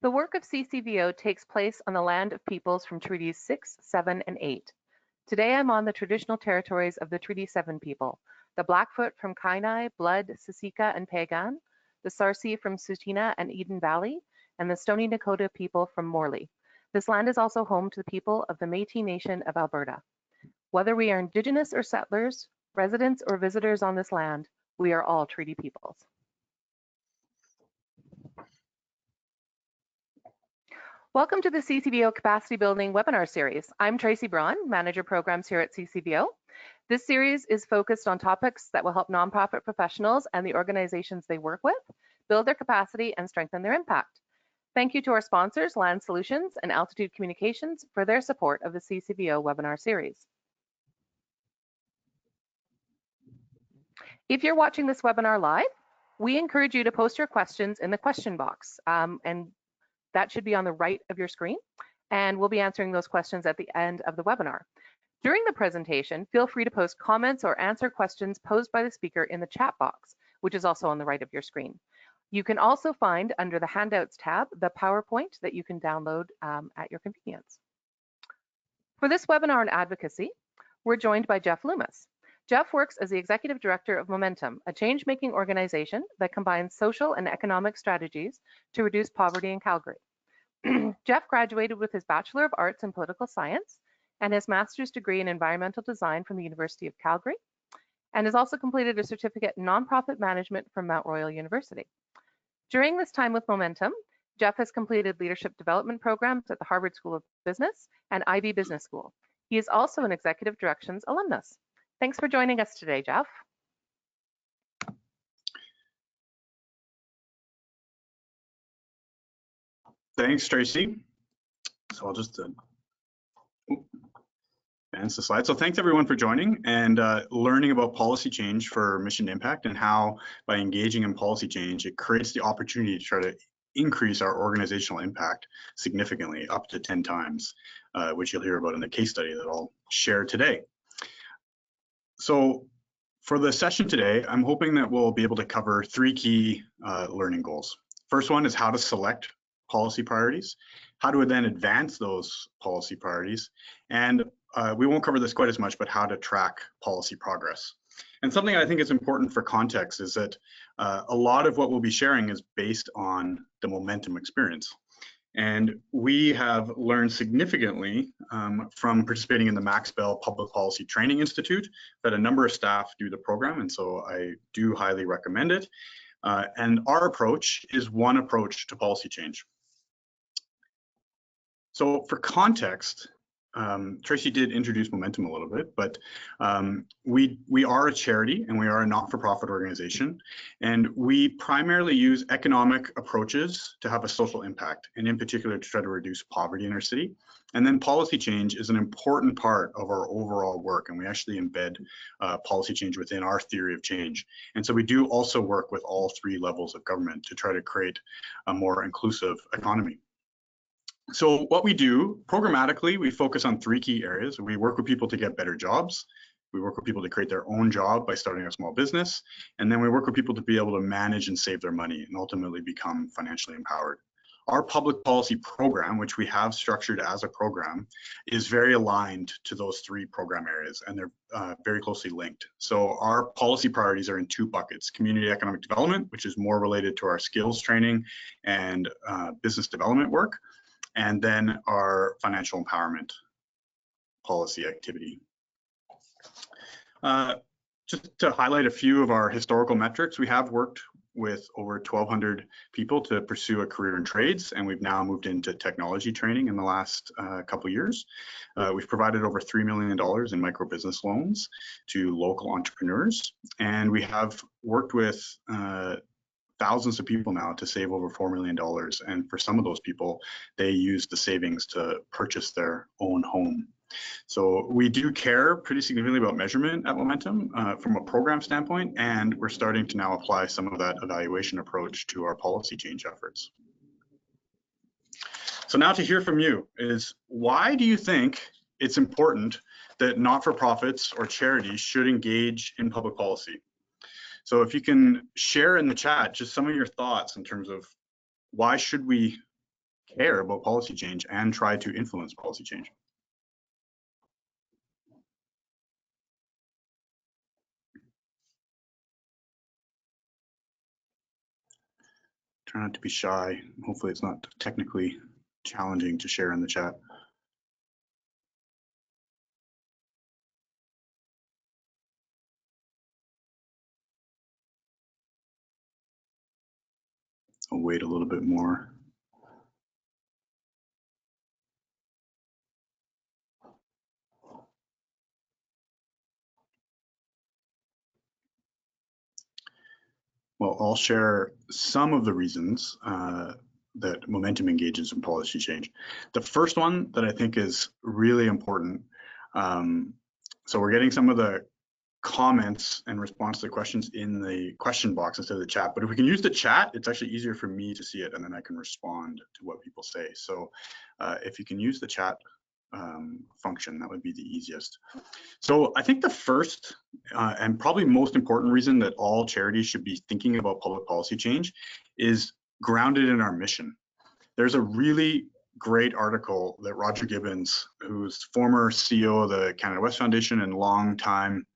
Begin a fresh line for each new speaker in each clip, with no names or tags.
The work of CCVO takes place on the land of peoples from Treaties 6, 7, and 8. Today I'm on the traditional territories of the Treaty 7 people, the Blackfoot from Kainai, Blood, Siksika, and Pagan, the Sarsi from Tsuut'ina and Eden Valley, and the Stoney Nakoda people from Morley. This land is also home to the people of the Métis Nation of Alberta. Whether we are Indigenous or settlers, residents or visitors on this land, we are all treaty peoples. Welcome to the CCVO Capacity Building webinar series. I'm Tracy Braun, Manager Programs here at CCVO. This series is focused on topics that will help nonprofit professionals and the organizations they work with build their capacity and strengthen their impact. Thank you to our sponsors, Land Solutions and Altitude Communications, for their support of the CCVO webinar series. If you're watching this webinar live, we encourage you to post your questions in the question box, and that should be on the right of your screen, and we'll be answering those questions at the end of the webinar. During the presentation, feel free to post comments or answer questions posed by the speaker in the chat box, which is also on the right of your screen. You can also find under the Handouts tab the PowerPoint that you can download at your convenience. For this webinar on advocacy, we're joined by Jeff Loomis. Jeff works as the Executive Director of Momentum, a change-making organization that combines social and economic strategies to reduce poverty in Calgary. Jeff graduated with his Bachelor of Arts in Political Science and his Master's degree in Environmental Design from the University of Calgary, and has also completed a certificate in Nonprofit Management from Mount Royal University. During this time with Momentum, Jeff has completed leadership development programs at the Harvard School of Business and Ivey Business School. He is also an Executive Directions alumnus. Thanks for joining us today, Jeff.
Thanks, Tracy. So I'll just advance the slide. So thanks everyone for joining and learning about policy change for mission impact and how by engaging in policy change, it creates the opportunity to try to increase our organizational impact significantly, up to 10 times, which you'll hear about in the case study that I'll share today. So for the session today, I'm hoping that we'll be able to cover three key learning goals. First one is how to select policy priorities, how to then advance those policy priorities, and we won't cover this quite as much, but how to track policy progress. And something I think is important for context is that a lot of what we'll be sharing is based on the Momentum experience. And we have learned significantly from participating in the Max Bell Public Policy Training Institute that a number of staff do the program, and so I do highly recommend it. And our approach is one approach to policy change. So for context, Tracy did introduce Momentum a little bit, but we are a charity and we are a not-for-profit organization, and we primarily use economic approaches to have a social impact, and in particular to try to reduce poverty in our city. And then policy change is an important part of our overall work, and we actually embed policy change within our theory of change. And so we do also work with all three levels of government to try to create a more inclusive economy. So what we do, programmatically, we focus on three key areas. We work with people to get better jobs. We work with people to create their own job by starting a small business. And then we work with people to be able to manage and save their money and ultimately become financially empowered. Our public policy program, which we have structured as a program, is very aligned to those three program areas, and they're very closely linked. So our policy priorities are in two buckets: community economic development, which is more related to our skills training and business development work, and then our financial empowerment policy activity. Just to highlight a few of our historical metrics, we have worked with over 1,200 people to pursue a career in trades, and we've now moved into technology training in the last couple of years. We've provided over $3 million in micro business loans to local entrepreneurs, and we have worked with thousands of people now to save over $4 million. And for some of those people, they use the savings to purchase their own home. So we do care pretty significantly about measurement at Momentum from a program standpoint, and we're starting to now apply some of that evaluation approach to our policy change efforts. So now to hear from you is, why do you think it's important that not-for-profits or charities should engage in public policy? So if you can share in the chat just some of your thoughts in terms of why should we care about policy change and try to influence policy change. Try not to be shy. Hopefully it's not technically challenging to share in the chat. I'll wait a little bit more. Well, I'll share some of the reasons that momentum engages in policy change. The first one that I think is really important, so we're getting some of the comments and response to the questions in the question box instead of the chat, but if we can use the chat, it's actually easier for me to see it and then I can respond to what people say. So if you can use the chat function, that would be the easiest. So I think the first and probably most important reason that all charities should be thinking about public policy change is grounded in our mission. There's a really great article that Roger Gibbons, who's former CEO of the Canada West Foundation and longtime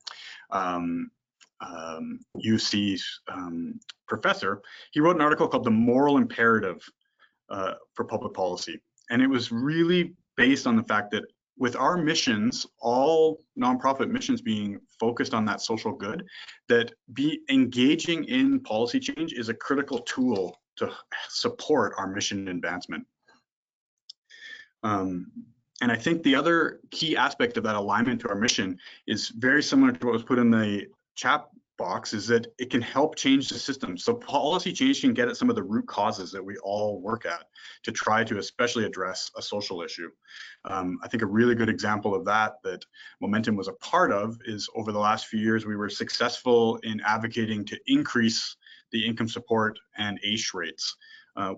UC professor, he wrote an article called The Moral Imperative for Public Policy. And it was really based on the fact that with our missions, all nonprofit missions being focused on that social good, that engaging in policy change is a critical tool to support our mission advancement. And I think the other key aspect of that alignment to our mission is very similar to what was put in the chat box, is that it can help change the system. So policy change can get at some of the root causes that we all work at to try to especially address a social issue. I think a really good example of that Momentum was a part of is over the last few years, we were successful in advocating to increase the income support and AISH rates,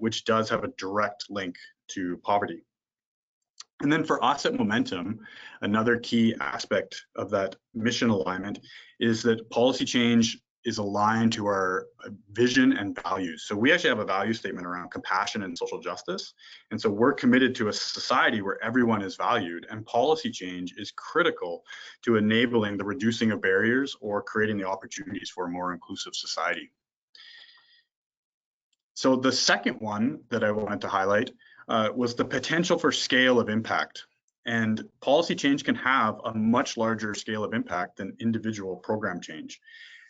which does have a direct link to poverty. And then for us at Momentum, another key aspect of that mission alignment is that policy change is aligned to our vision and values. So we actually have a value statement around compassion and social justice. And so we're committed to a society where everyone is valued, and policy change is critical to enabling the reducing of barriers or creating the opportunities for a more inclusive society. So the second one that I wanted to highlight was the potential for scale of impact. And policy change can have a much larger scale of impact than individual program change.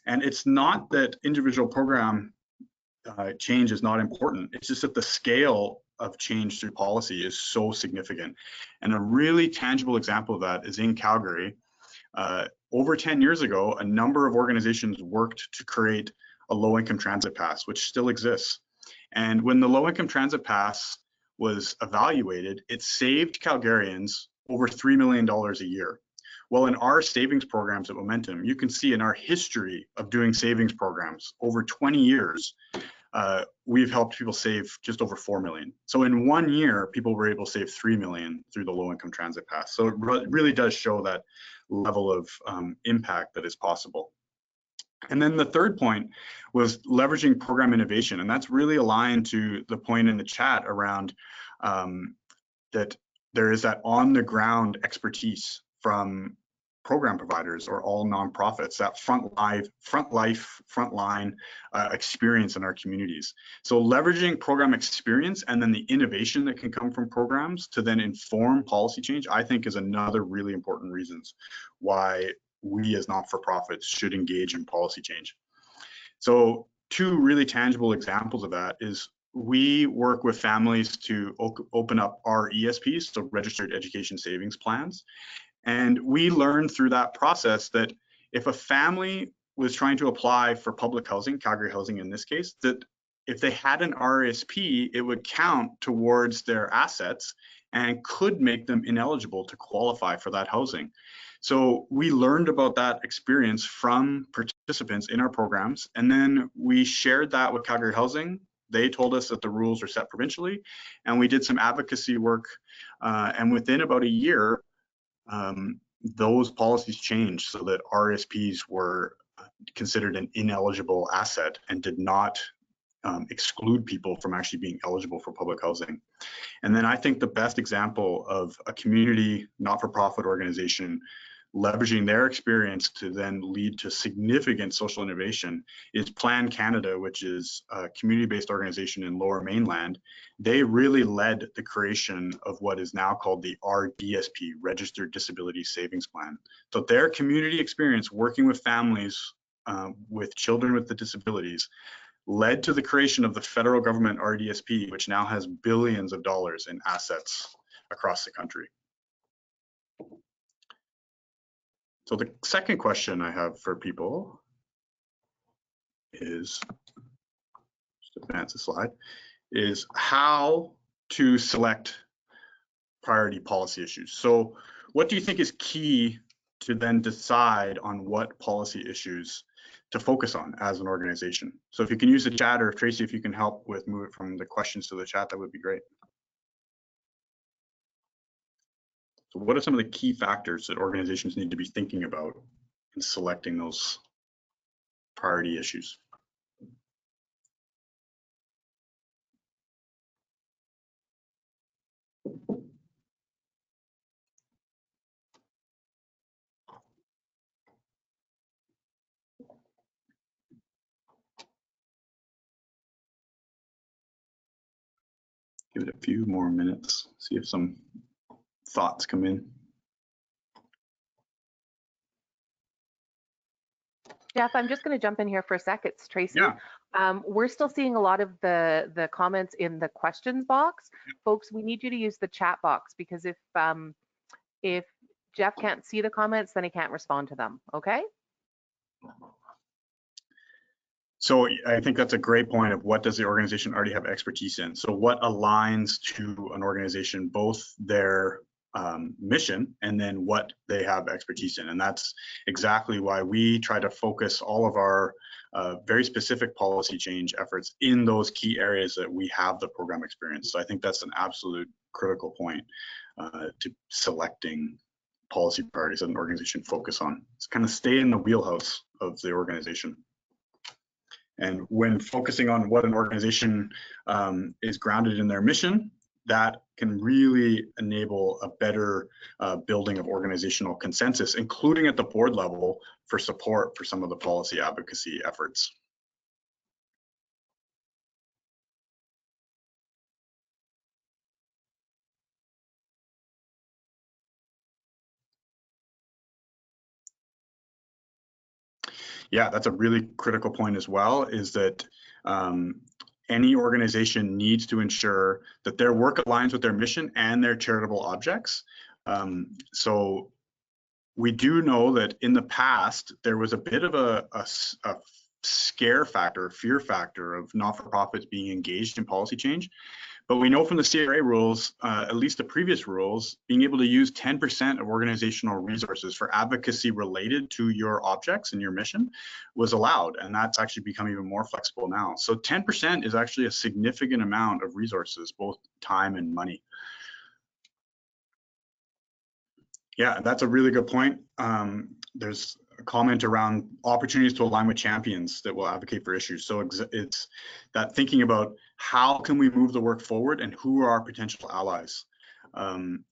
And it's not that individual program change is not important. It's just that the scale of change through policy is so significant. And a really tangible example of that is in Calgary. Over 10 years ago, a number of organizations worked to create a low-income transit pass, which still exists. And when the low-income transit pass was evaluated, it saved Calgarians over $3 million a year. Well, in our savings programs at Momentum, you can see in our history of doing savings programs over 20 years, we've helped people save just over 4 million. So in 1 year, people were able to save 3 million through the low-income transit pass. So it really does show that level of impact that is possible. And then the third point was leveraging program innovation. And that's really aligned to the point in the chat around that there is that on the ground expertise from program providers or all nonprofits, that frontline experience in our communities. So leveraging program experience and then the innovation that can come from programs to then inform policy change, I think is another really important reasons why we as not-for-profits should engage in policy change. So two really tangible examples of that is we work with families to open up our ESPs, so registered education savings plans. And we learned through that process that if a family was trying to apply for public housing, Calgary Housing in this case, that if they had an RSP, it would count towards their assets and could make them ineligible to qualify for that housing. So we learned about that experience from participants in our programs, and then we shared that with Calgary Housing. They told us that the rules are set provincially, and we did some advocacy work, and within about a year, those policies changed so that RSPs were considered an ineligible asset and did not exclude people from actually being eligible for public housing. And then I think the best example of a community not-for-profit organization leveraging their experience to then lead to significant social innovation is Plan Canada, which is a community-based organization in Lower Mainland. They really led the creation of what is now called the RDSP, Registered Disability Savings Plan. So their community experience working with families with children with the disabilities led to the creation of the federal government RDSP, which now has billions of dollars in assets across the country. So the second question I have for people is, just advance the slide, is how to select priority policy issues. So what do you think is key to then decide on what policy issues to focus on as an organization? So if you can use the chat, or Tracy, if you can help with move it from the questions to the chat, that would be great. So what are some of the key factors that organizations need to be thinking about in selecting those priority issues? Give it a few more minutes, see if some thoughts come in.
Jeff, I'm just going to jump in here for a sec. It's Tracy.
Yeah.
We're still seeing a lot of the comments in the questions box. Folks, we need you to use the chat box, because if Jeff can't see the comments, then he can't respond to them, okay?
So I think that's a great point of what does the organization already have expertise in? So what aligns to an organization, both their mission and then what they have expertise in. And that's exactly why we try to focus all of our very specific policy change efforts in those key areas that we have the program experience. So I think that's an absolute critical point to selecting policy priorities that an organization focus on. It's kind of stay in the wheelhouse of the organization. And when focusing on what an organization is grounded in their mission, that can really enable a better building of organizational consensus, including at the board level, for support for some of the policy advocacy efforts. Yeah, that's a really critical point as well, is that any organization needs to ensure that their work aligns with their mission and their charitable objects. So we do know that in the past, there was a bit of a scare factor, fear factor of not-for-profits being engaged in policy change. But we know from the CRA rules, at least the previous rules, being able to use 10% of organizational resources for advocacy related to your objects and your mission was allowed. And that's actually become even more flexible now. So 10% is actually a significant amount of resources, both time and money. Yeah, that's a really good point. There's a comment around opportunities to align with champions that will advocate for issues. So it's that thinking about how can we move the work forward and who are our potential allies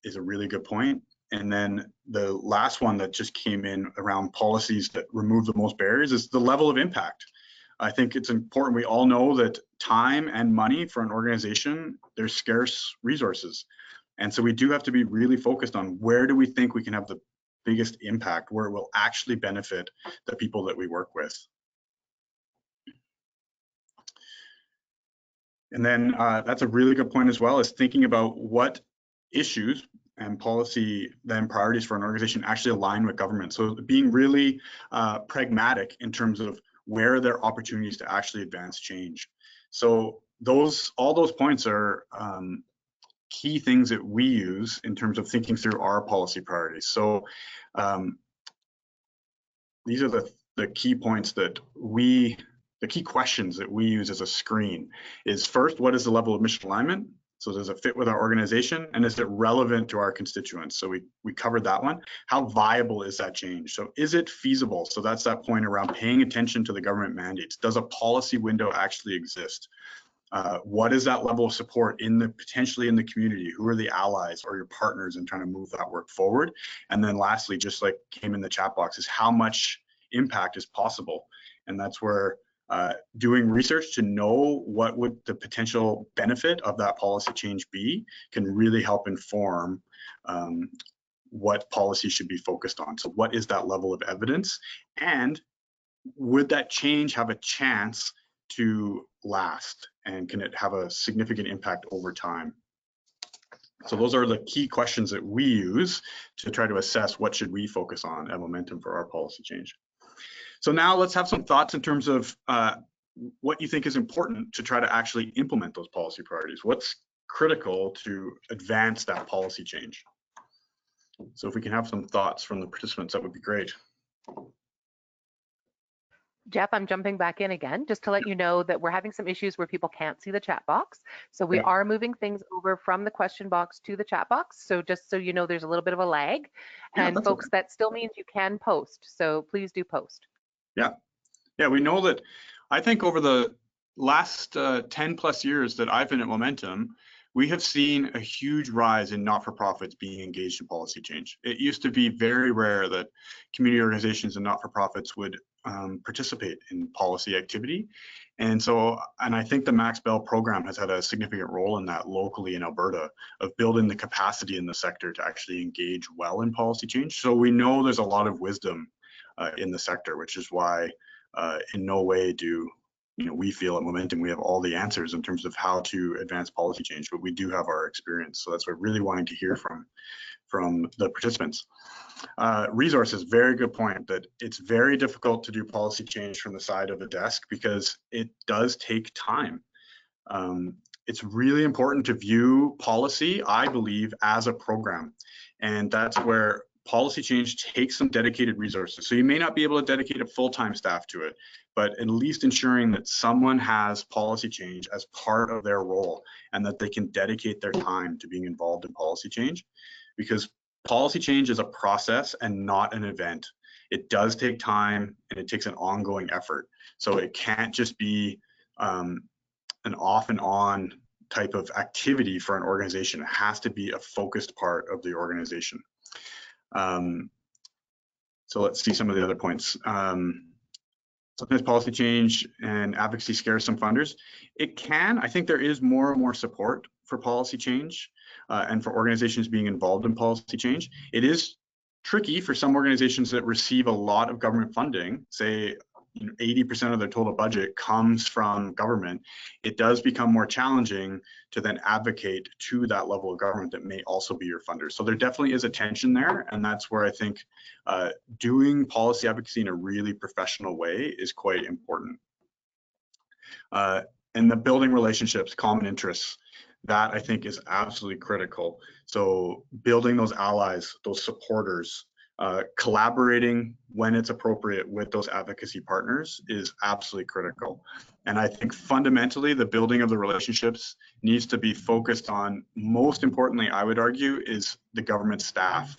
is a really good point. And then the last one that just came in around policies that remove the most barriers is the level of impact. I think it's important. We all know that time and money for an organization, they're scarce resources. And so we do have to be really focused on where do we think we can have the biggest impact, where it will actually benefit the people that we work with. And then that's a really good point as well, is thinking about what issues and policy then priorities for an organization actually align with government. So being really pragmatic in terms of where are there opportunities to actually advance change. So all those points are key things that we use in terms of thinking through our policy priorities. So these are the key points that the key questions that we use as a screen is, first, what is the level of mission alignment? So does it fit with our organization, and is it relevant to our constituents? So we covered that one. How viable is that change? So is it feasible? So that's that point around paying attention to the government mandates. Does a policy window actually exist? What is that level of support potentially in the community? Who are the allies or your partners in trying to move that work forward? And then lastly, just like came in the chat box, is how much impact is possible? And that's where doing research to know what would the potential benefit of that policy change be can really help inform what policy should be focused on. So what is that level of evidence? And would that change have a chance to last? And can it have a significant impact over time? So those are the key questions that we use to try to assess what should we focus on at Momentum for our policy change. So now let's have some thoughts in terms of what you think is important to try to actually implement those policy priorities. What's critical to advance that policy change? So if we can have some thoughts from the participants, that would be great.
Jeff, I'm jumping back in again just to let you know that we're having some issues where people can't see the chat box. So we are moving things over from the question box to the chat box. So just so you know, there's a little bit of a lag. And folks, that still means you can post. So please do post.
Yeah, we know that. I think over the last 10 plus years that I've been at Momentum, we have seen a huge rise in not-for-profits being engaged in policy change. It used to be very rare that community organizations and not-for-profits would participate in policy activity. And I think the Max Bell program has had a significant role in that locally in Alberta, of building the capacity in the sector to actually engage well in policy change. So we know there's a lot of wisdom in the sector, which is why in no way do we feel at Momentum we have all the answers in terms of how to advance policy change, but we do have our experience. So that's what we're really wanting to hear from the participants. Resources, very good point, that it's very difficult to do policy change from the side of a desk because it does take time. It's really important to view policy, I believe, as a program. And that's where policy change takes some dedicated resources. So you may not be able to dedicate a full-time staff to it, but at least ensuring that someone has policy change as part of their role and that they can dedicate their time to being involved in policy change. Because policy change is a process and not an event. It does take time and it takes an ongoing effort. So it can't just be an off and on type of activity for an organization. It has to be a focused part of the organization. So let's see some of the other points. Sometimes policy change and advocacy scares some funders. It can. I think there is more and more support for policy change and for organizations being involved in policy change. It is tricky for some organizations that receive a lot of government funding, say 80% of their total budget comes from government. It does become more challenging to then advocate to that level of government that may also be your funder. So there definitely is a tension there, and that's where I think doing policy advocacy in a really professional way is quite important. And the building relationships, common interests, that I think is absolutely critical. So building those allies, those supporters, collaborating when it's appropriate with those advocacy partners is absolutely critical. And I think fundamentally the building of the relationships needs to be focused on, most importantly, I would argue, is the government staff.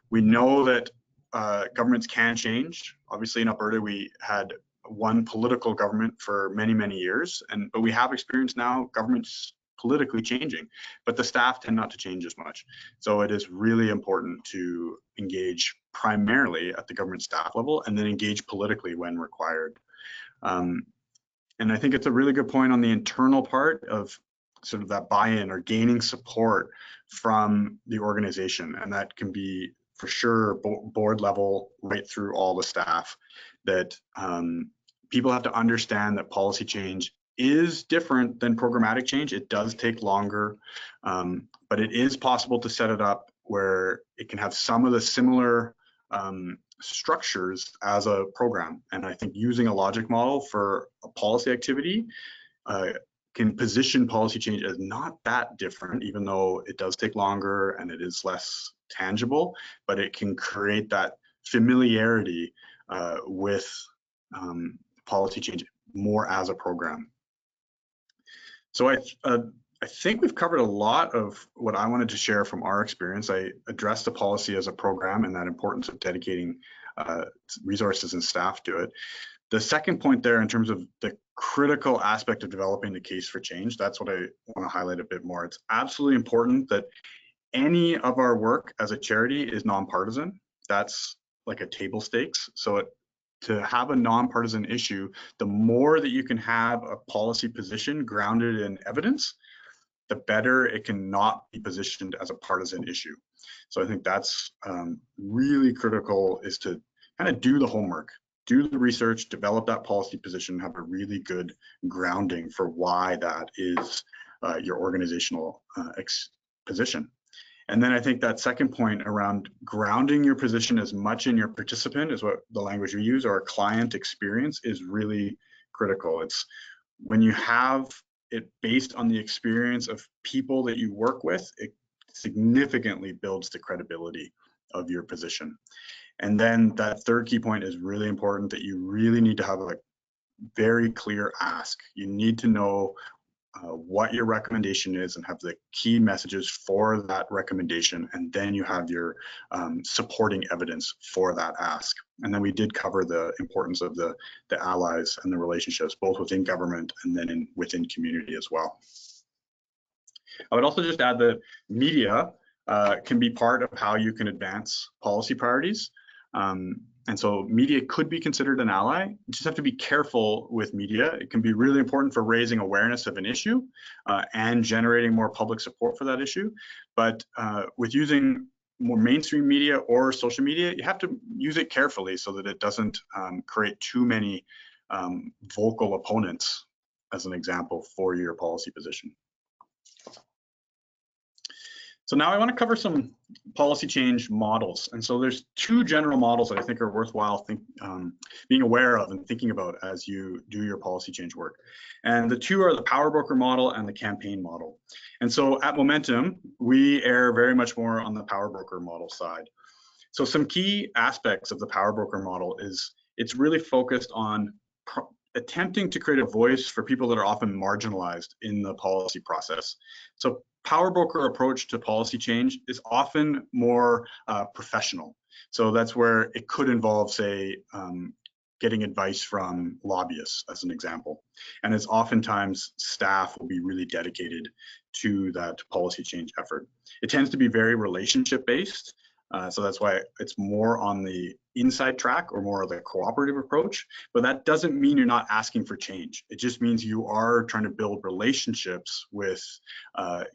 We know that governments can change. Obviously in Alberta we had one political government for many, many years, but we have experienced now governments politically changing, but the staff tend not to change as much. So it is really important to engage primarily at the government staff level and then engage politically when required. And I think it's a really good point on the internal part of sort of that buy-in or gaining support from the organization. And that can be for sure board level right through all the staff, that people have to understand that policy change is different than programmatic change. It does take longer, but it is possible to set it up where it can have some of the similar structures as a program. And I think using a logic model for a policy activity can position policy change as not that different, even though it does take longer and it is less tangible, but it can create that familiarity with policy change more as a program. So I think we've covered a lot of what I wanted to share from our experience. I addressed the policy as a program and that importance of dedicating resources and staff to it. The second point there in terms of the critical aspect of developing the case for change, that's what I want to highlight a bit more. It's absolutely important that any of our work as a charity is nonpartisan. That's like a table stakes. So to have a nonpartisan issue, the more that you can have a policy position grounded in evidence, the better it can not be positioned as a partisan issue. So I think that's really critical, is to kind of do the homework, do the research, develop that policy position, have a really good grounding for why that is your organizational position. And then I think that second point around grounding your position as much in your participant, is what the language we use, or client experience, is really critical. It's when you have it based on the experience of people that you work with, it significantly builds the credibility of your position. And then that third key point is really important, that you really need to have a very clear ask. You need to know what your recommendation is and have the key messages for that recommendation, and then you have your supporting evidence for that ask. And then we did cover the importance of the allies and the relationships, both within government and then within community as well. I would also just add that media can be part of how you can advance policy priorities. And so media could be considered an ally. You just have to be careful with media. It can be really important for raising awareness of an issue and generating more public support for that issue. But with using more mainstream media or social media, you have to use it carefully so that it doesn't create too many vocal opponents, as an example, for your policy position. So now I want to cover some policy change models. And so there's two general models that I think are worthwhile being aware of and thinking about as you do your policy change work. And the two are the power broker model and the campaign model. And so at Momentum, we err very much more on the power broker model side. So some key aspects of the power broker model is it's really focused on attempting to create a voice for people that are often marginalized in the policy process. So power broker approach to policy change is often more professional. So that's where it could involve, say, getting advice from lobbyists, as an example. And it's oftentimes staff will be really dedicated to that policy change effort. It tends to be very relationship based. So that's why it's more on the inside track or more of the cooperative approach, but that doesn't mean you're not asking for change. It just means you are trying to build relationships with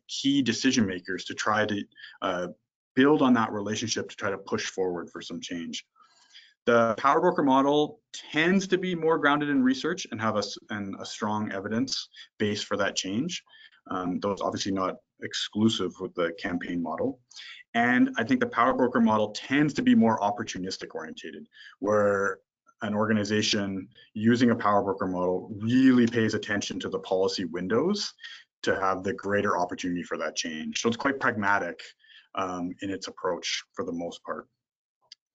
key decision makers to try to build on that relationship to try to push forward for some change. The power broker model tends to be more grounded in research and have a strong evidence base for that change. Though it's obviously not exclusive with the campaign model. And I think the power broker model tends to be more opportunistic orientated, where an organization using a power broker model really pays attention to the policy windows to have the greater opportunity for that change. So it's quite pragmatic in its approach for the most part.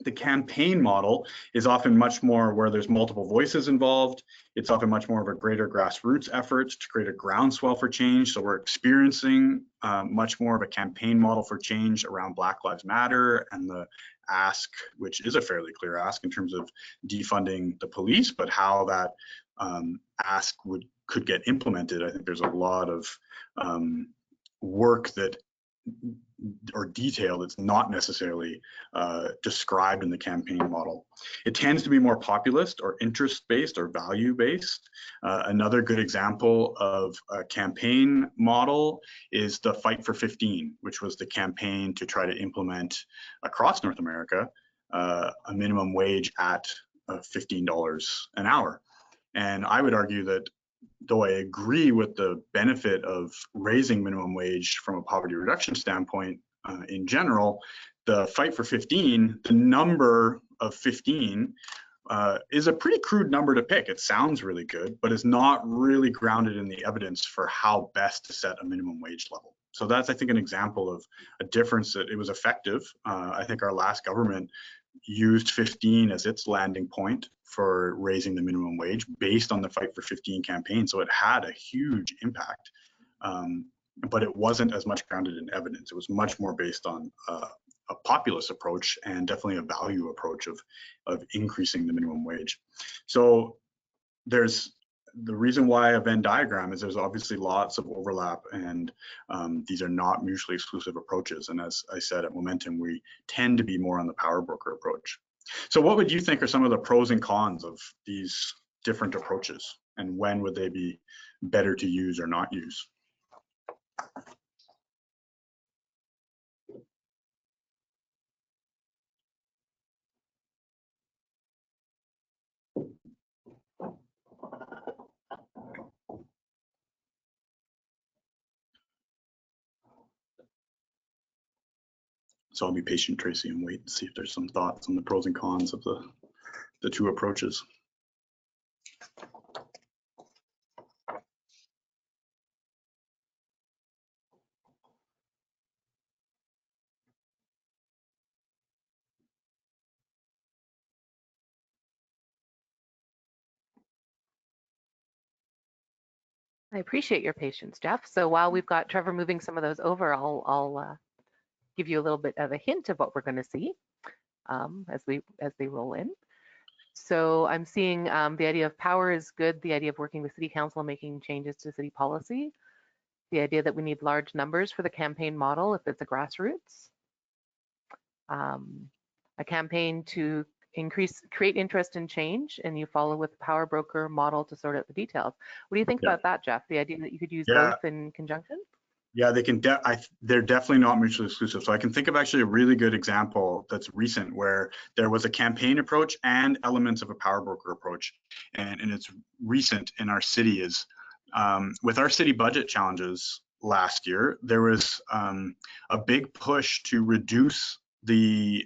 The campaign model is often much more where there's multiple voices involved. It's often much more of a greater grassroots effort to create a groundswell for change. So we're experiencing much more of a campaign model for change around Black Lives Matter and the ask, which is a fairly clear ask in terms of defunding the police, but how that ask could get implemented. I think there's a lot of work or detail that's not necessarily described in the campaign model. It tends to be more populist or interest-based or value-based. Another good example of a campaign model is the Fight for 15, which was the campaign to try to implement across North America a minimum wage at $15 an hour. And I would argue that though I agree with the benefit of raising minimum wage from a poverty reduction standpoint in general, the Fight for 15, the number of 15 is a pretty crude number to pick. It sounds really good, but it's not really grounded in the evidence for how best to set a minimum wage level. So that's, I think, an example of a difference that it was effective. I think our last government used 15 as its landing point for raising the minimum wage based on the Fight for 15 campaign. So it had a huge impact. but it wasn't as much grounded in evidence. It was much more based on a populist approach and definitely a value approach of increasing the minimum wage. So there's the reason why a Venn diagram is there's obviously lots of overlap, and these are not mutually exclusive approaches. And as I said, at Momentum, we tend to be more on the power broker approach. So what would you think are some of the pros and cons of these different approaches, and when would they be better to use or not use? So I'll be patient, Tracy, and wait and see if there's some thoughts on the pros and cons of the two approaches.
I appreciate your patience, Jeff. So while we've got Trevor moving some of those over, I'll give you a little bit of a hint of what we're going to see as they roll in. So I'm seeing the idea of power is good, the idea of working with City Council, making changes to city policy, the idea that we need large numbers for the campaign model if it's a grassroots, a campaign to create interest and change, and you follow with the power broker model to sort out the details. What do you think about that, Jeff? The idea that you could use both in conjunction?
Yeah, they can. They're definitely not mutually exclusive. So I can think of actually a really good example that's recent where there was a campaign approach and elements of a power broker approach, and it's recent in our city is with our city budget challenges last year, there was a big push to reduce the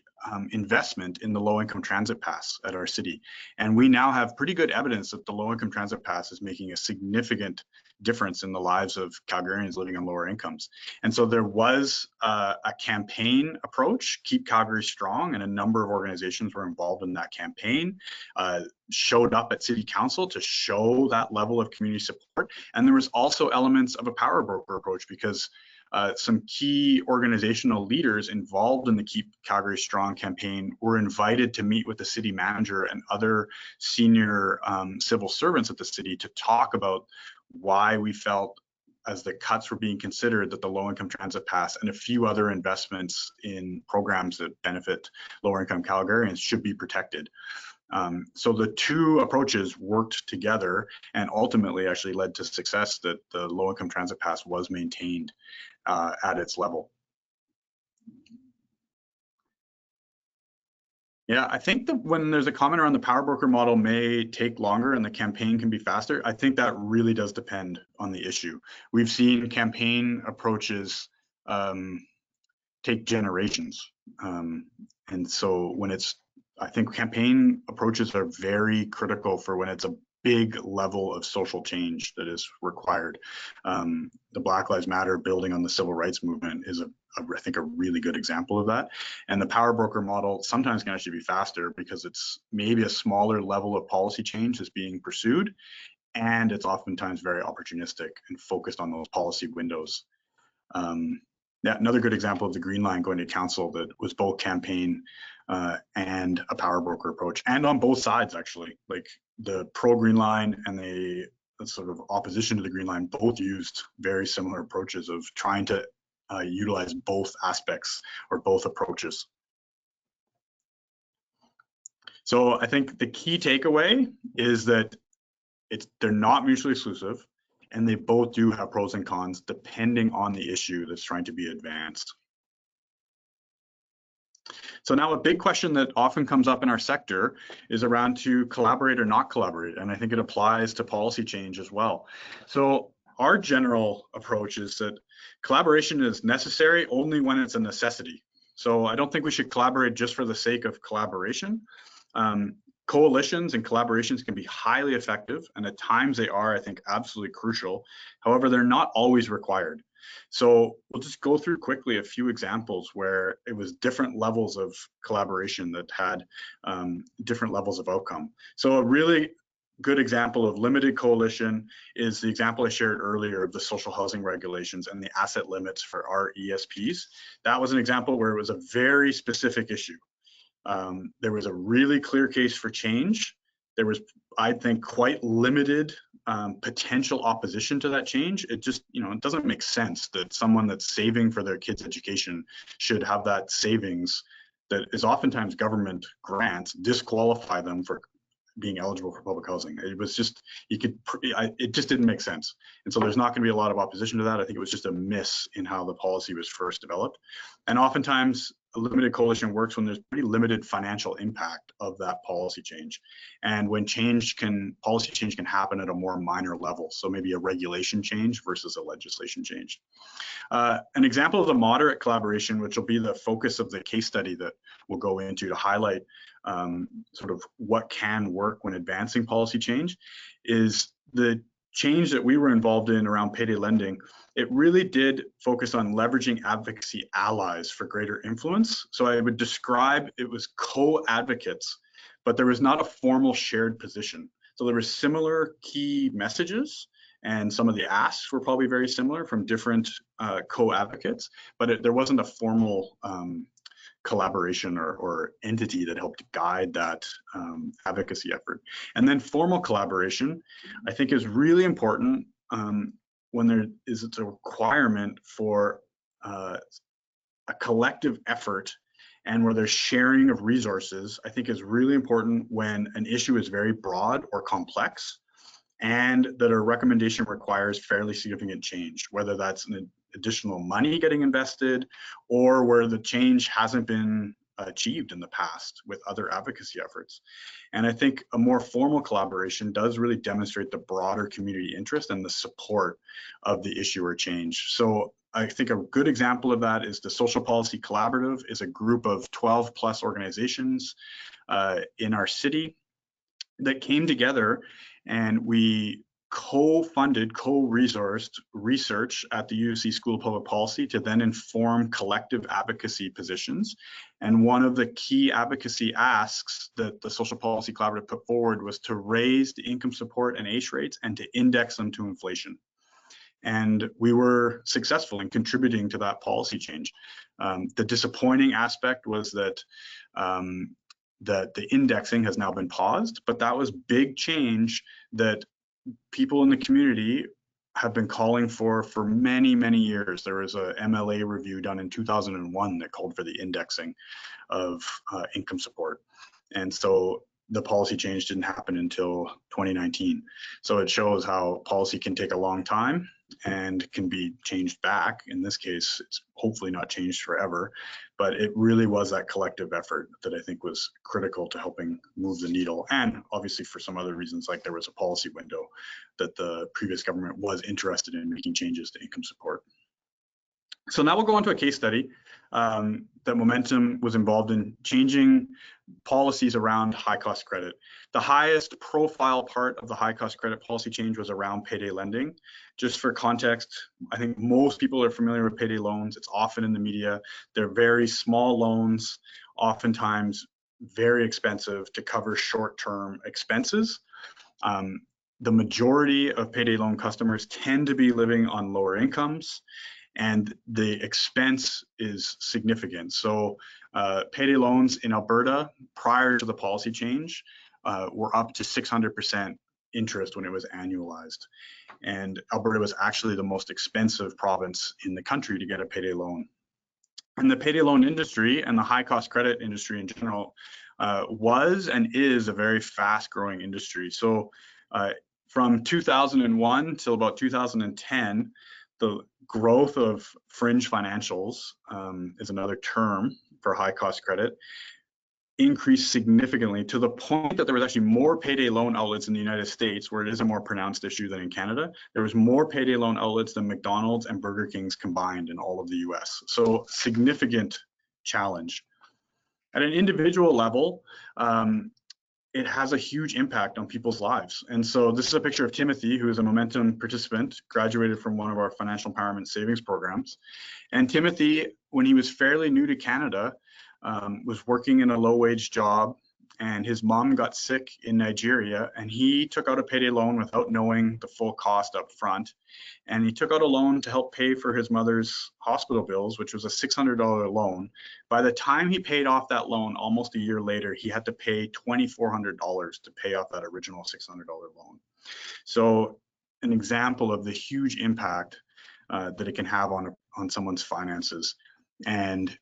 investment in the low-income transit pass at our city. And we now have pretty good evidence that the low-income transit pass is making a significant difference in the lives of Calgarians living on lower incomes. And so there was a campaign approach, Keep Calgary Strong, and a number of organizations were involved in that campaign, showed up at City Council to show that level of community support. And there was also elements of a power broker approach because some key organizational leaders involved in the Keep Calgary Strong campaign were invited to meet with the city manager and other senior civil servants at the city to talk about why we felt, as the cuts were being considered, that the low-income transit pass and a few other investments in programs that benefit lower-income Calgarians should be protected. So the two approaches worked together and ultimately actually led to success that the low-income transit pass was maintained at its level. Yeah, I think that when there's a comment around the power broker model may take longer and the campaign can be faster, I think that really does depend on the issue. We've seen campaign approaches take generations. And so when I think campaign approaches are very critical for when it's a big level of social change that is required. The Black Lives Matter building on the civil rights movement is I think a really good example of that. And the power broker model sometimes can actually be faster because it's maybe a smaller level of policy change that's being pursued, and it's oftentimes very opportunistic and focused on those policy windows. Yeah, another good example of the Green Line going to council that was both campaign and a power broker approach, and on both sides actually, like the pro Green Line and the sort of opposition to the Green Line both used very similar approaches of trying to utilize both aspects or both approaches. So I think the key takeaway is that they're not mutually exclusive, and they both do have pros and cons depending on the issue that's trying to be advanced. So now a big question that often comes up in our sector is around to collaborate or not collaborate, and I think it applies to policy change as well. So our general approach is that collaboration is necessary only when it's a necessity. So I don't think we should collaborate just for the sake of collaboration. Coalitions and collaborations can be highly effective, and at times they are, I think, absolutely crucial. However, they're not always required. So we'll just go through quickly a few examples where it was different levels of collaboration that had different levels of outcome. So a really good example of limited coalition is the example I shared earlier of the social housing regulations and the asset limits for our ESPs. That was an example where it was a very specific issue. There was a really clear case for change. There was, I think, quite limited potential opposition to that change. It just, it doesn't make sense that someone that's saving for their kids' education should have that savings that is oftentimes government grants disqualify them for being eligible for public housing. It was just, it just didn't make sense. And so there's not going to be a lot of opposition to that. I think it was just a miss in how the policy was first developed. And oftentimes a limited coalition works when there's pretty limited financial impact of that policy change. And when policy change can happen at a more minor level. So maybe a regulation change versus a legislation change. An example of the moderate collaboration, which will be the focus of the case study that we'll go into to highlight sort of what can work when advancing policy change, is the change that we were involved in around payday lending. It really did focus on leveraging advocacy allies for greater influence. So I would describe it was co-advocates, but there was not a formal shared position. So there were similar key messages, and some of the asks were probably very similar from different co-advocates, but there wasn't a formal collaboration or entity that helped guide that advocacy effort. And then formal collaboration, I think, is really important when there is a requirement for a collective effort and where there's sharing of resources. I think is really important when an issue is very broad or complex and that a recommendation requires fairly significant change, whether that's an additional money getting invested or where the change hasn't been achieved in the past with other advocacy efforts. And I think a more formal collaboration does really demonstrate the broader community interest and the support of the issue or change. So I think a good example of that is the Social Policy Collaborative is a group of 12 plus organizations in our city that came together, and we co-funded, co-resourced research at the UC School of Public Policy to then inform collective advocacy positions. And one of the key advocacy asks that the Social Policy Collaborative put forward was to raise the income support and ACE rates and to index them to inflation. And we were successful in contributing to that policy change. The disappointing aspect was that the indexing has now been paused, but that was big change that people in the community have been calling for many, many years. There was a MLA review done in 2001 that called for the indexing of income support. And so the policy change didn't happen until 2019. So it shows how policy can take a long time and can be changed back. In this case, it's hopefully not changed forever, but it really was that collective effort that I think was critical to helping move the needle. And obviously for some other reasons, like there was a policy window that the previous government was interested in making changes to income support. So now we'll go on to a case study that Momentum was involved in changing policies around high cost credit. The highest profile part of the high cost credit policy change was around payday lending. Just for context, I think most people are familiar with payday loans. It's often in the media. They're very small loans, oftentimes very expensive to cover short-term expenses. The majority of payday loan customers tend to be living on lower incomes, and the expense is significant. So payday loans in Alberta prior to the policy change were up to 600% interest when it was annualized. And Alberta was actually the most expensive province in the country to get a payday loan. And the payday loan industry and the high cost credit industry in general was and is a very fast growing industry. So from 2001 till about 2010, the growth of fringe financials is another term for high cost credit, increased significantly to the point that there was actually more payday loan outlets in the United States, where it is a more pronounced issue than in Canada. There was more payday loan outlets than McDonald's and Burger King's combined in all of the US. So significant challenge. At an individual level, it has a huge impact on people's lives. And so this is a picture of Timothy, who is a Momentum participant, graduated from one of our financial empowerment savings programs. And Timothy, when he was fairly new to Canada, was working in a low-wage job, and his mom got sick in Nigeria, and he took out a payday loan without knowing the full cost up front. And he took out a loan to help pay for his mother's hospital bills, which was a $600 loan. By the time he paid off that loan, almost a year later, he had to pay $2,400 to pay off that original $600 loan. So an example of the huge impact that it can have on someone's finances. And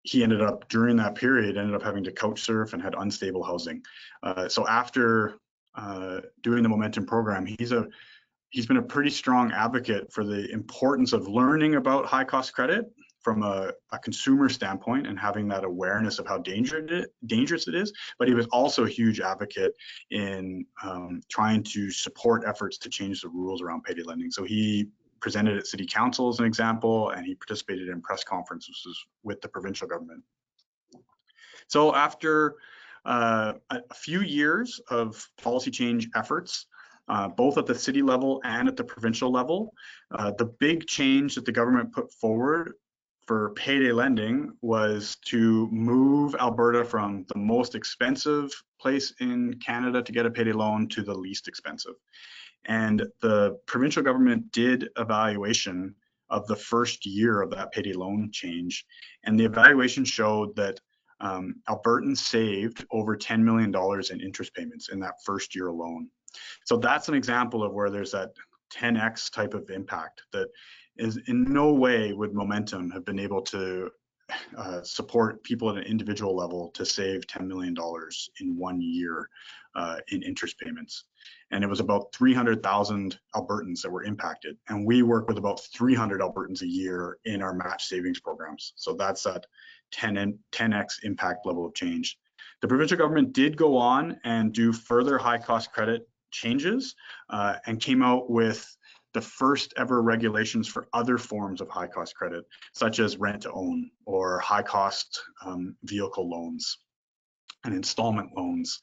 he ended up, during that period, ended up having to couch surf and had unstable housing. So after doing the Momentum program, he's been a pretty strong advocate for the importance of learning about high cost credit from a consumer standpoint and having that awareness of how dangerous it is. But he was also a huge advocate in trying to support efforts to change the rules around payday lending. So he presented at City Council as an example, and he participated in press conferences with the provincial government. So after a few years of policy change efforts, both at the city level and at the provincial level, the big change that the government put forward for payday lending was to move Alberta from the most expensive place in Canada to get a payday loan to the least expensive. And the provincial government did evaluation of the first year of that payday loan change. And the evaluation showed that Albertans saved over $10 million in interest payments in that first year alone. So that's an example of where there's that 10x type of impact that is in no way would Momentum have been able to support people at an individual level to save $10 million in 1 year in interest payments. And it was about 300,000 Albertans that were impacted. And we work with about 300 Albertans a year in our match savings programs. So that's that 10x impact level of change. The provincial government did go on and do further high cost credit changes and came out with the first ever regulations for other forms of high cost credit, such as rent to own or high cost vehicle loans and installment loans.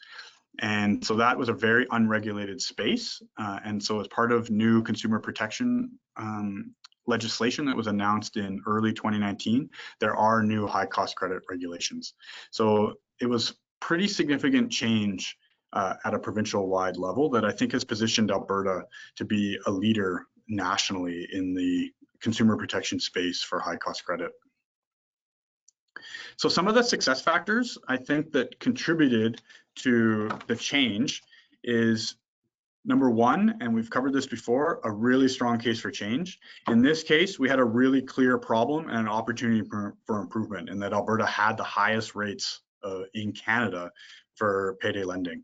And so that was a very unregulated space. And so as part of new consumer protection legislation that was announced in early 2019, there are new high cost credit regulations. So it was pretty significant change at a provincial wide level that I think has positioned Alberta to be a leader nationally in the consumer protection space for high cost credit. So some of the success factors I think that contributed to the change is number one, and we've covered this before, a really strong case for change. In this case, we had a really clear problem and an opportunity for improvement, and that Alberta had the highest rates in Canada for payday lending.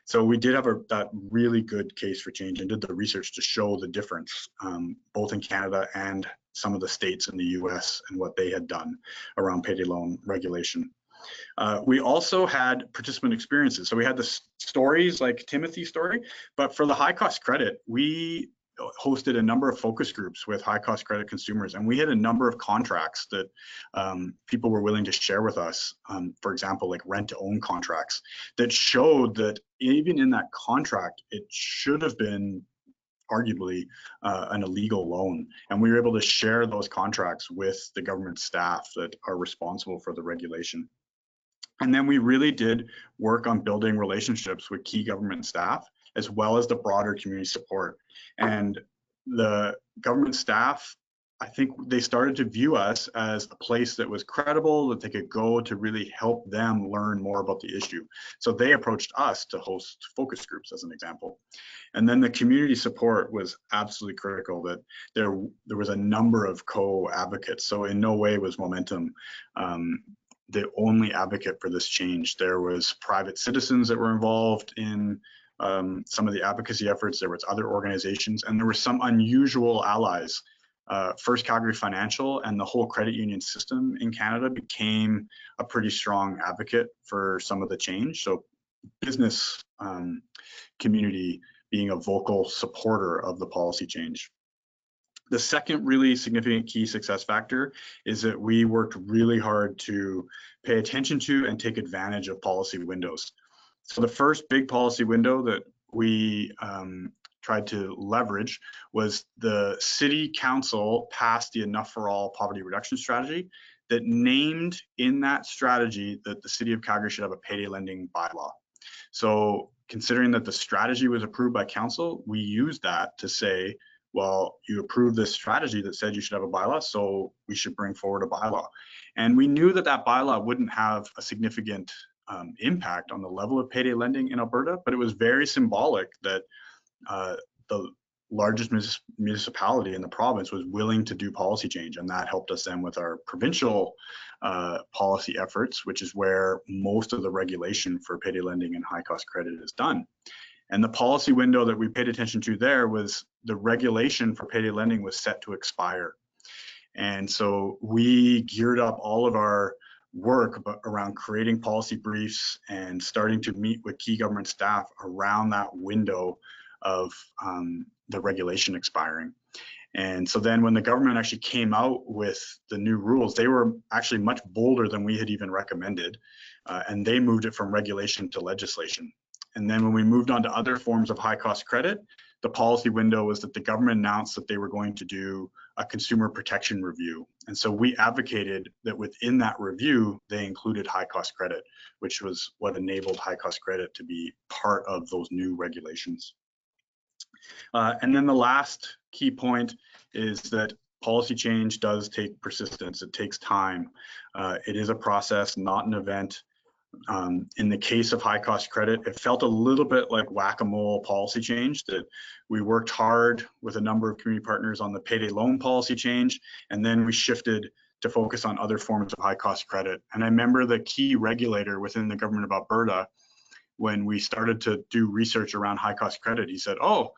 So we did have that really good case for change and did the research to show the difference, both in Canada and some of the states in the US and what they had done around payday loan regulation. We also had participant experiences. So we had the stories like Timothy's story, but for the high cost credit, we hosted a number of focus groups with high cost credit consumers, and we had a number of contracts that people were willing to share with us, for example, like rent to own contracts that showed that even in that contract, it should have been arguably an illegal loan. And we were able to share those contracts with the government staff that are responsible for the regulation. And then we really did work on building relationships with key government staff, as well as the broader community support. And the government staff, I think they started to view us as a place that was credible, that they could go to really help them learn more about the issue. So they approached us to host focus groups, as an example. And then the community support was absolutely critical, that there was a number of co-advocates. So in no way was Momentum the only advocate for this change. There was private citizens that were involved in some of the advocacy efforts. There was other organizations, and there were some unusual allies. First Calgary Financial and the whole credit union system in Canada became a pretty strong advocate for some of the change. So business community being a vocal supporter of the policy change. The second really significant key success factor is that we worked really hard to pay attention to and take advantage of policy windows. So the first big policy window that we tried to leverage was the City Council passed the Enough for All poverty reduction strategy that named in that strategy that the City of Calgary should have a payday lending bylaw. So considering that the strategy was approved by council, we used that to say, well, you approved this strategy that said you should have a bylaw, so we should bring forward a bylaw. And we knew that that bylaw wouldn't have a significant impact on the level of payday lending in Alberta, but it was very symbolic that the largest municipality in the province was willing to do policy change, and that helped us then with our provincial policy efforts, which is where most of the regulation for payday lending and high cost credit is done. And the policy window that we paid attention to there was the regulation for payday lending was set to expire. And so we geared up all of our work around creating policy briefs and starting to meet with key government staff around that window of the regulation expiring. And so then when the government actually came out with the new rules, they were actually much bolder than we had even recommended. And they moved it from regulation to legislation. And then when we moved on to other forms of high cost credit, the policy window was that the government announced that they were going to do a consumer protection review. And so we advocated that within that review, they included high cost credit, which was what enabled high cost credit to be part of those new regulations. And then the last key point is that policy change does take persistence. It takes time. It is a process, not an event. In the case of high cost credit, it felt a little bit like whack-a-mole policy change, that we worked hard with a number of community partners on the payday loan policy change, and then we shifted to focus on other forms of high cost credit. And I remember the key regulator within the government of Alberta, when we started to do research around high cost credit, he said, oh,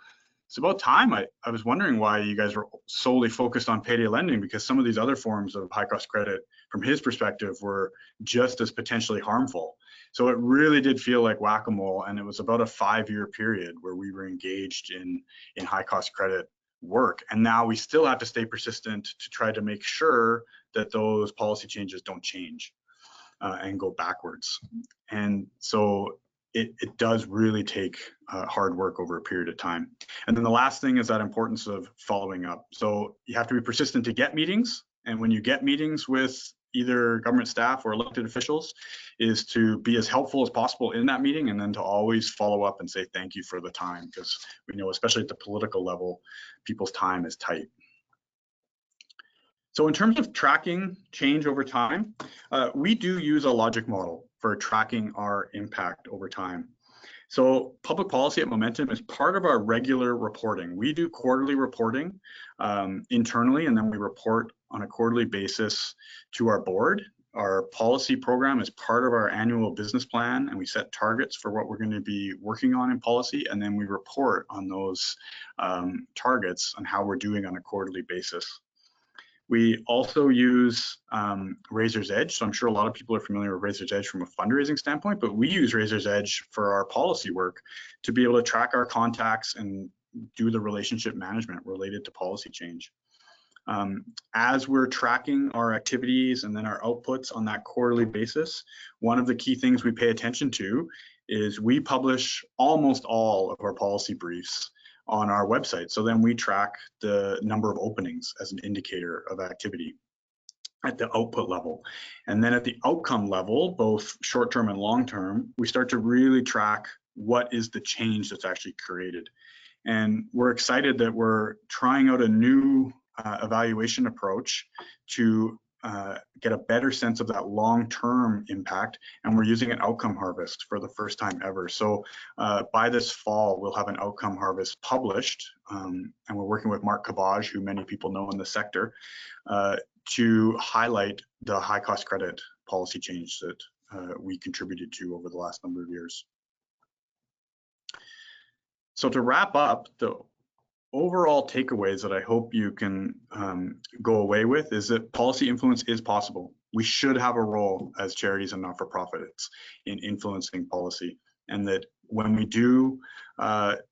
it's about time. I was wondering why you guys were solely focused on payday lending, because some of these other forms of high cost credit, from his perspective, were just as potentially harmful. So it really did feel like whack-a-mole, and it was about a 5-year period where we were engaged in high cost credit work. And now we still have to stay persistent to try to make sure that those policy changes don't change and go backwards. And so it does really take hard work over a period of time. And then the last thing is that importance of following up. So you have to be persistent to get meetings. And when you get meetings with either government staff or elected officials, is to be as helpful as possible in that meeting, and then to always follow up and say thank you for the time, because we know, especially at the political level, people's time is tight. So in terms of tracking change over time, we do use a logic model for tracking our impact over time. So public policy at Momentum is part of our regular reporting. We do quarterly reporting internally, and then we report on a quarterly basis to our board. Our policy program is part of our annual business plan, and we set targets for what we're going to be working on in policy, and then we report on those targets and how we're doing on a quarterly basis. We also use Razor's Edge. So I'm sure a lot of people are familiar with Razor's Edge from a fundraising standpoint, but we use Razor's Edge for our policy work to be able to track our contacts and do the relationship management related to policy change. As we're tracking our activities and then our outputs on that quarterly basis, one of the key things we pay attention to is we publish almost all of our policy briefs on our website. So then we track the number of openings as an indicator of activity at the output level. And then at the outcome level, both short-term and long-term, we start to really track what is the change that's actually created. And we're excited that we're trying out a new evaluation approach to get a better sense of that long-term impact, and we're using an outcome harvest for the first time ever. So by this fall, we'll have an outcome harvest published, and we're working with Mark Cabage, who many people know in the sector, to highlight the high cost credit policy change that we contributed to over the last number of years. So to wrap up, the overall takeaways that I hope you can go away with is that policy influence is possible. We should have a role as charities and not-for-profits in influencing policy, and that when we do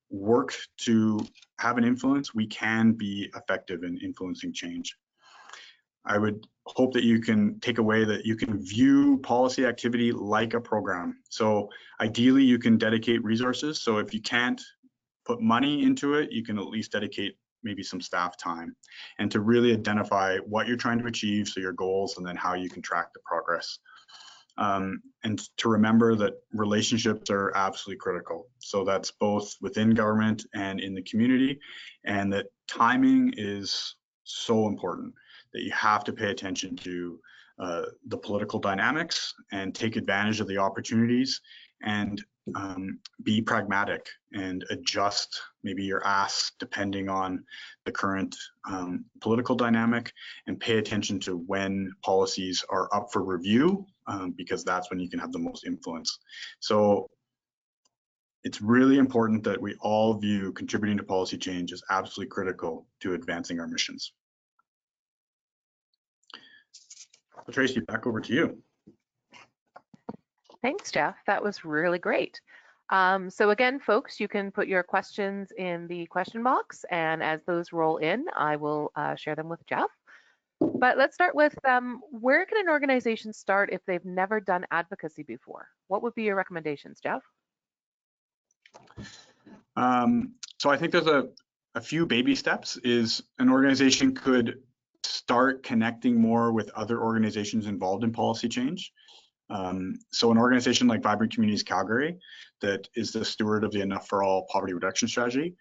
work to have an influence, we can be effective in influencing change. I would hope that you can take away that you can view policy activity like a program. So ideally, you can dedicate resources. So if you can't put money into it, you can at least dedicate maybe some staff time, and to really identify what you're trying to achieve, so your goals, and then how you can track the progress. And to remember that relationships are absolutely critical. So that's both within government and in the community, and that timing is so important, that you have to pay attention to the political dynamics and take advantage of the opportunities, and be pragmatic and adjust maybe your ask depending on the current political dynamic, and pay attention to when policies are up for review, because that's when you can have the most influence. So it's really important that we all view contributing to policy change as absolutely critical to advancing our missions. So Tracy, back over to you.
Thanks, Jeff. That was really great. So again, folks, you can put your questions in the question box, and as those roll in, I will share them with Jeff. But let's start with where can an organization start if they've never done advocacy before? What would be your recommendations, Jeff?
So I think there's a few baby steps. Is an organization could start connecting more with other organizations involved in policy change. So an organization like Vibrant Communities Calgary, that is the steward of the Enough for All poverty reduction strategy,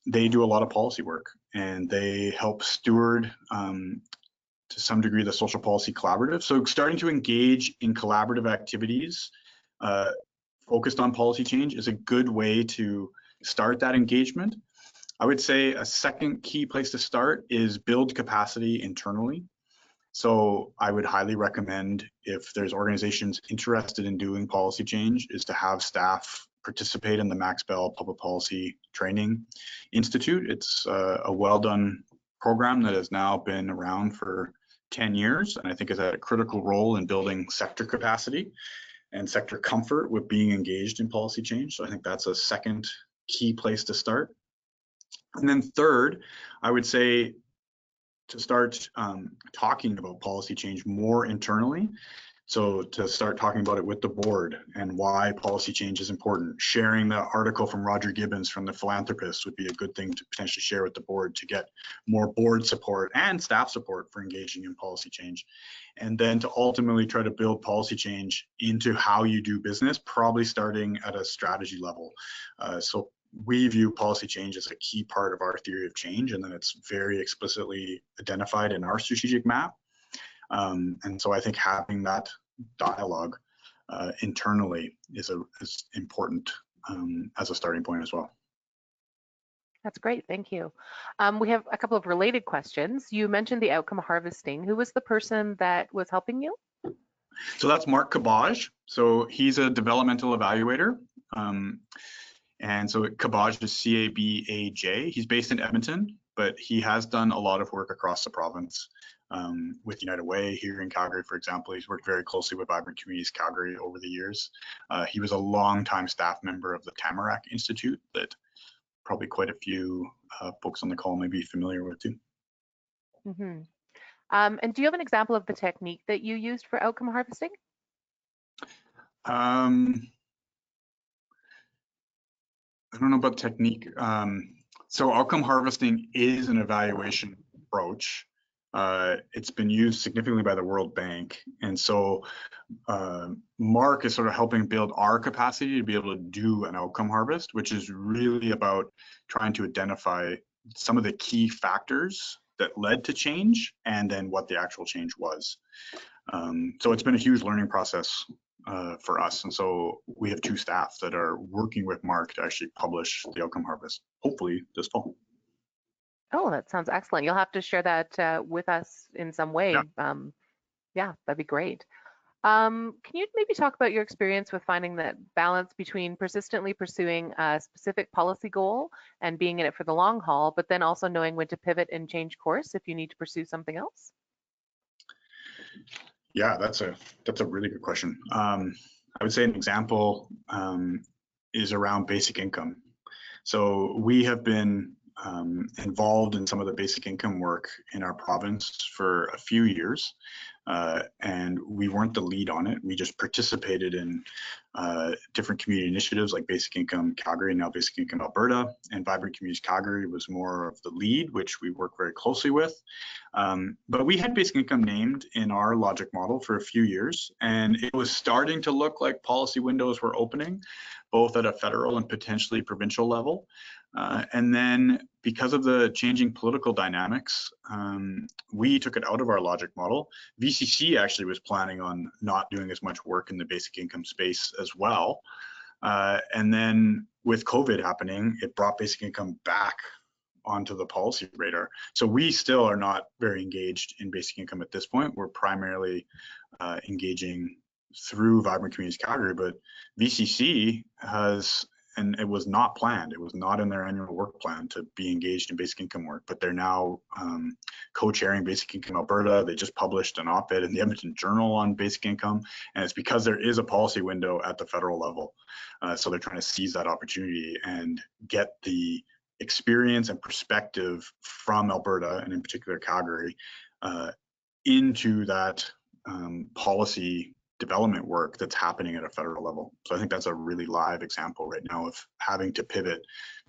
they do a lot of policy work, and they help steward to some degree the social policy collaborative. So starting to engage in collaborative activities focused on policy change is a good way to start that engagement. I would say a second key place to start is build capacity internally. So I would highly recommend, if there's organizations interested in doing policy change, is to have staff participate in the Max Bell Public Policy Training Institute. It's a well-done program that has now been around for 10 years, and I think has had a critical role in building sector capacity and sector comfort with being engaged in policy change. So I think that's a second key place to start. And then third, I would say to start talking about policy change more internally. So to start talking about it with the board and why policy change is important. Sharing the article from Roger Gibbons from The Philanthropist would be a good thing to potentially share with the board to get more board support and staff support for engaging in policy change. And then to ultimately try to build policy change into how you do business, probably starting at a strategy level. So we view policy change as a key part of our theory of change, and then it's very explicitly identified in our strategic map. And so I think having that dialogue internally is important as a starting point as well.
That's great, thank you. We have a couple of related questions. You mentioned the outcome harvesting. Who was the person that was helping you?
So that's Mark Cabaj. So he's a developmental evaluator. And so Cabaj is C-A-B-A-J. He's based in Edmonton, but he has done a lot of work across the province with United Way here in Calgary, for example. He's worked very closely with Vibrant Communities Calgary over the years. He was a longtime staff member of the Tamarack Institute that probably quite a few folks on the call may be familiar with too.
Mm-hmm. And do you have an example of the technique that you used for outcome harvesting?
I don't know about technique. So outcome harvesting is an evaluation approach. It's been used significantly by the World Bank. And so Mark is sort of helping build our capacity to be able to do an outcome harvest, which is really about trying to identify some of the key factors that led to change and then what the actual change was. So it's been a huge learning process for us. And so we have two staff that are working with Mark to actually publish the outcome harvest, hopefully this fall.
Oh, that sounds excellent. You'll have to share that with us in some way.
Yeah,
yeah, that'd be great. Can you maybe talk about your experience with finding that balance between persistently pursuing a specific policy goal and being in it for the long haul, but then also knowing when to pivot and change course if you need to pursue something else?
Yeah, that's a really good question. I would say an example is around basic income. So we have been involved in some of the basic income work in our province for a few years. and we weren't the lead on it. We just participated in different community initiatives like Basic Income Calgary, now Basic Income Alberta, and Vibrant Communities Calgary was more of the lead, which we work very closely with. But we had Basic Income named in our logic model for a few years, and it was starting to look like policy windows were opening, both at a federal and potentially provincial level. And then because of the changing political dynamics, we took it out of our logic model. VCC actually was planning on not doing as much work in the basic income space as well. And then with COVID happening, it brought basic income back onto the policy radar. So we still are not very engaged in basic income at this point. We're primarily engaging through Vibrant Communities Calgary, but VCC has, and it was not planned, it was not in their annual work plan to be engaged in basic income work, but they're now co-chairing Basic Income Alberta. They just published an op-ed in the Edmonton Journal on basic income, and it's because there is a policy window at the federal level. So they're trying to seize that opportunity and get the experience and perspective from Alberta, and in particular Calgary, into that policy development work that's happening at a federal level. So I think that's a really live example right now of having to pivot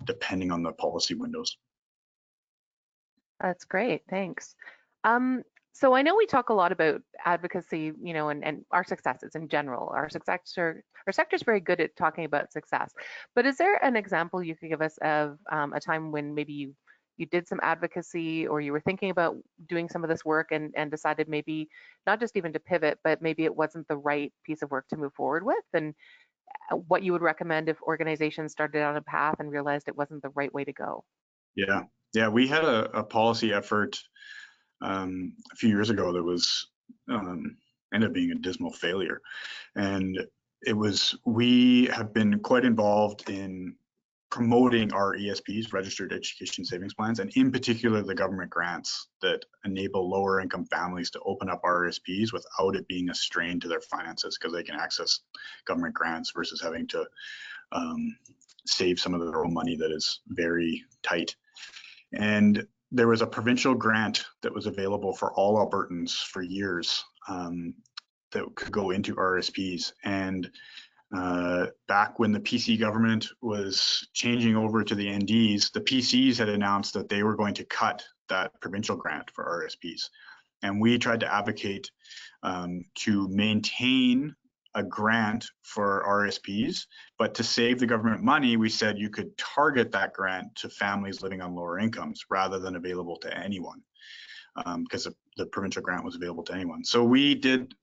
depending on the policy windows.
That's great, thanks. So I know we talk a lot about advocacy, you know, and our successes in general. Our sector is very good at talking about success. But is there an example you could give us of a time when maybe you did some advocacy, or you were thinking about doing some of this work and decided maybe not just even to pivot, but maybe it wasn't the right piece of work to move forward with, and what you would recommend if organizations started on a path and realized it wasn't the right way to go?
Yeah, we had a policy effort a few years ago that was ended up being a dismal failure, and we have been quite involved in promoting our ESPs, registered education savings plans, and in particular the government grants that enable lower income families to open up RSPs without it being a strain to their finances, because they can access government grants versus having to save some of their own money that is very tight. And there was a provincial grant that was available for all Albertans for years that could go into RSPs. And back when the PC government was changing over to the NDs, the PCs had announced that they were going to cut that provincial grant for RSPs. And we tried to advocate to maintain a grant for RSPs, but to save the government money, we said you could target that grant to families living on lower incomes rather than available to anyone, because the provincial grant was available to anyone. So we did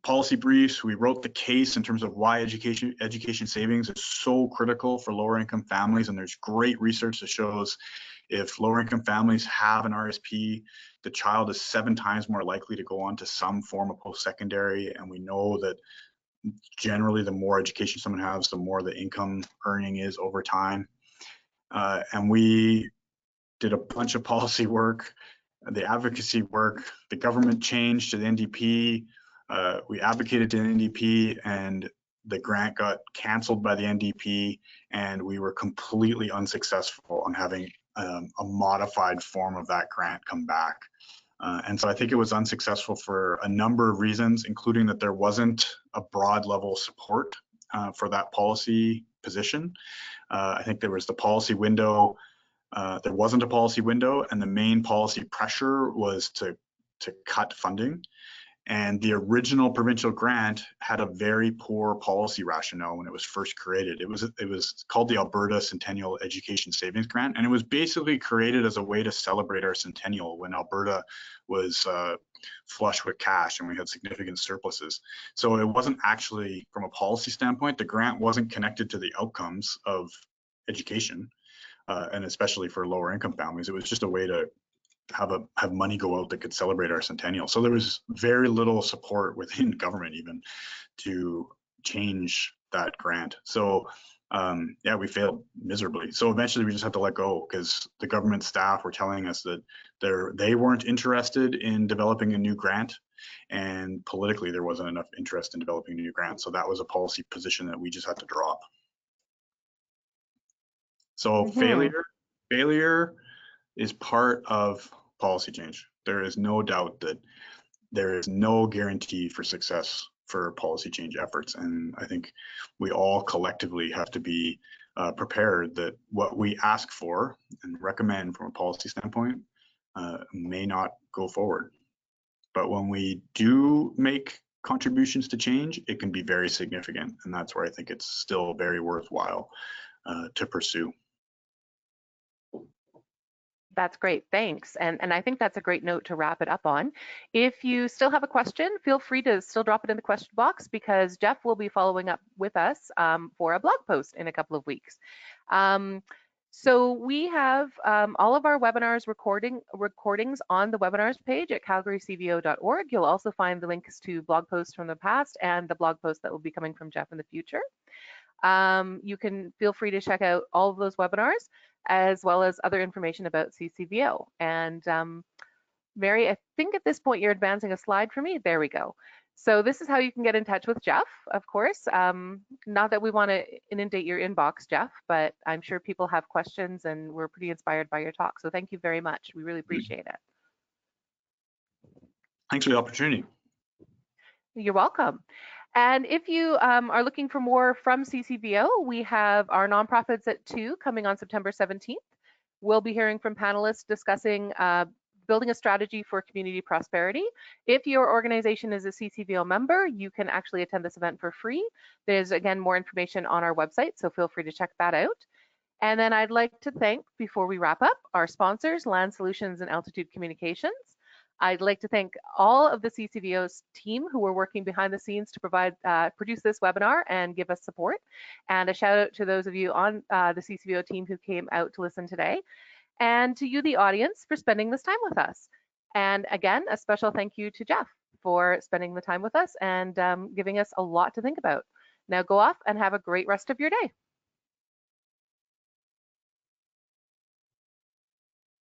policy briefs. We wrote the case in terms of why education savings is so critical for lower income families, and there's great research that shows if lower income families have an RSP, the child is 7 times more likely to go on to some form of post-secondary, and we know that generally the more education someone has, the more the income earning is over time. And we did a bunch of policy work, the advocacy work. The government changed to the NDP. We advocated to the NDP, and the grant got canceled by the NDP, and we were completely unsuccessful on having a modified form of that grant come back. And so I think it was unsuccessful for a number of reasons, including that there wasn't a broad level support for that policy position. I think there was the policy window. There wasn't a policy window, and the main policy pressure was to cut funding. And the original provincial grant had a very poor policy rationale when it was first created. It was called the Alberta Centennial Education Savings Grant, and it was basically created as a way to celebrate our centennial when Alberta was flush with cash and we had significant surpluses. So it wasn't actually, from a policy standpoint, the grant wasn't connected to the outcomes of education, and especially for lower income families. It was just a way to have money go out that could celebrate our centennial. So there was very little support within government even to change that grant. So yeah, we failed miserably. So eventually we just had to let go, because the government staff were telling us that they weren't interested in developing a new grant, and politically there wasn't enough interest in developing a new grant. So that was a policy position that we just had to drop. So failure is part of policy change. There is no doubt that there is no guarantee for success for policy change efforts. And I think we all collectively have to be prepared that what we ask for and recommend from a policy standpoint may not go forward. But when we do make contributions to change, it can be very significant. And that's where I think it's still very worthwhile to pursue.
That's great, thanks. And I think that's a great note to wrap it up on. If you still have a question, feel free to still drop it in the question box, because Jeff will be following up with us for a blog post in a couple of weeks. So we have all of our webinars recordings on the webinars page at calgarycvo.org. You'll also find the links to blog posts from the past and the blog post that will be coming from Jeff in the future. You can feel free to check out all of those webinars, as well as other information about CCVO. And Mary, I think at this point you're advancing a slide for me. There we go. So this is how you can get in touch with Jeff, of course. Not that we want to inundate your inbox, Jeff, but I'm sure people have questions and we're pretty inspired by your talk. So thank you very much. We really appreciate it.
Thanks for the opportunity.
You're welcome. And if you are looking for more from CCVO, we have our nonprofits at 2 coming on September 17th. We'll be hearing from panelists discussing building a strategy for community prosperity. If your organization is a CCVO member, you can actually attend this event for free. There's, again, more information on our website, so feel free to check that out. And then I'd like to thank, before we wrap up, our sponsors, Land Solutions and Altitude Communications. I'd like to thank all of the CCVO's team who were working behind the scenes to produce this webinar and give us support. And a shout out to those of you on the CCVO team who came out to listen today. And to you, the audience, for spending this time with us. And again, a special thank you to Jeff for spending the time with us and giving us a lot to think about. Now go off and have a great rest of your day.